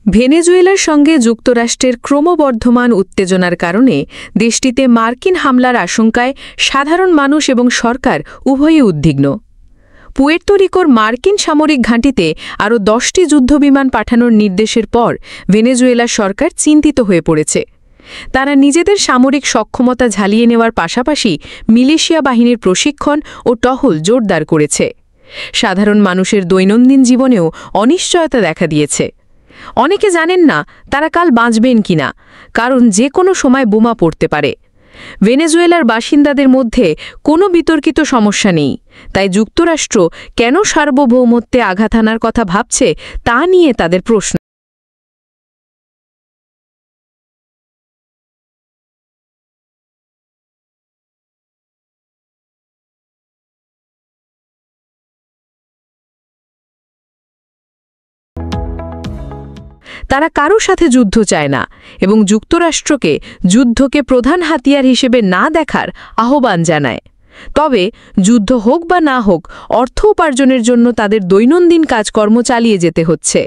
ভেনেজুয়েলার সঙ্গে যুক্তরাষ্ট্রের ক্রমবর্ধমান উত্তেজনার কারণে দেশটিতে মার্কিন হামলার আশঙ্কায় সাধারণ মানুষ এবং সরকার উভয়ই উদ্বিগ্ন। পুয়ের্তো রিকোর মার্কিন সামরিক ঘাঁটিতে আরও 10টি যুদ্ধবিমান পাঠানোর নির্দেশের পর ভেনেজুয়েলার সরকার চিন্তিত হয়ে পড়েছে। তারা নিজেদের সামরিক সক্ষমতা ঝালিয়ে নেওয়ার পাশাপাশি মিলিশিয়া বাহিনীর প্রশিক্ষণ ও টহল জোরদার করেছে। সাধারণ মানুষের দৈনন্দিন জীবনেও অনিশ্চয়তা দেখা দিয়েছে। অনেকে জানেন না তারা কাল বাঁচবেন কিনা, কারণ যে কোনো সময় বোমা পড়তে পারে। ভেনেজুয়েলার বাসিন্দাদের মধ্যে কোনো বিতর্কিত সমস্যা নেই, তাই যুক্তরাষ্ট্র কেন সার্বভৌমত্বে আঘাত হানার কথা ভাবছে তা নিয়ে তাদের প্রশ্ন। তারা কারো সাথে যুদ্ধ চায় না এবং যুক্তরাষ্ট্রকে যুদ্ধকে প্রধান হাতিয়ার হিসেবে না দেখার আহ্বান জানায়। তবে যুদ্ধ হোক বা না হোক, অর্থ উপার্জনের জন্য তাদের দৈনন্দিন কাজকর্ম চালিয়ে যেতে হচ্ছে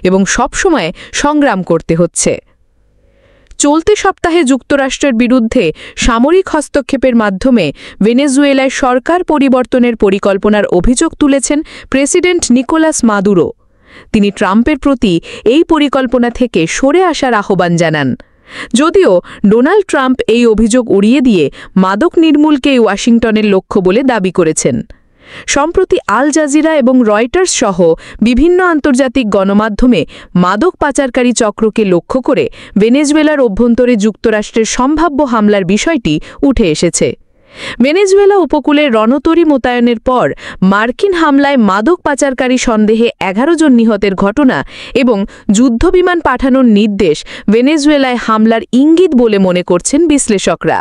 এবং সবসময় সংগ্রাম করতে হচ্ছে। চলতি সপ্তাহে যুক্তরাষ্ট্রের বিরুদ্ধে সামরিক হস্তক্ষেপের মাধ্যমে ভেনেজুয়েলায় সরকার পরিবর্তনের পরিকল্পনার অভিযোগ তুলেছেন প্রেসিডেন্ট নিকোলাস মাদুরো। তিনি ট্রাম্পের প্রতি এই পরিকল্পনা থেকে সরে আসার আহ্বান জানান। যদিও ডোনাল্ড ট্রাম্প এই অভিযোগ উড়িয়ে দিয়ে মাদক নির্মূলকে ওয়াশিংটনের লক্ষ্য বলে দাবি করেছেন। সম্প্রতি আল জাজিরা এবং রয়টার্স সহ বিভিন্ন আন্তর্জাতিক গণমাধ্যমে মাদক পাচারকারী চক্রকে লক্ষ্য করে ভেনেজুয়েলার অভ্যন্তরে যুক্তরাষ্ট্রের সম্ভাব্য হামলার বিষয়টি উঠে এসেছে। ভেনেজুয়েলা উপকূলে রণতরী মোতায়েনের পর মার্কিন হামলায় মাদক পাচারকারী সন্দেহে 11 জন নিহতের ঘটনা এবং যুদ্ধবিমান পাঠানোর নির্দেশ ভেনেজুয়েলায় হামলার ইঙ্গিত বলে মনে করছেন বিশ্লেষকরা।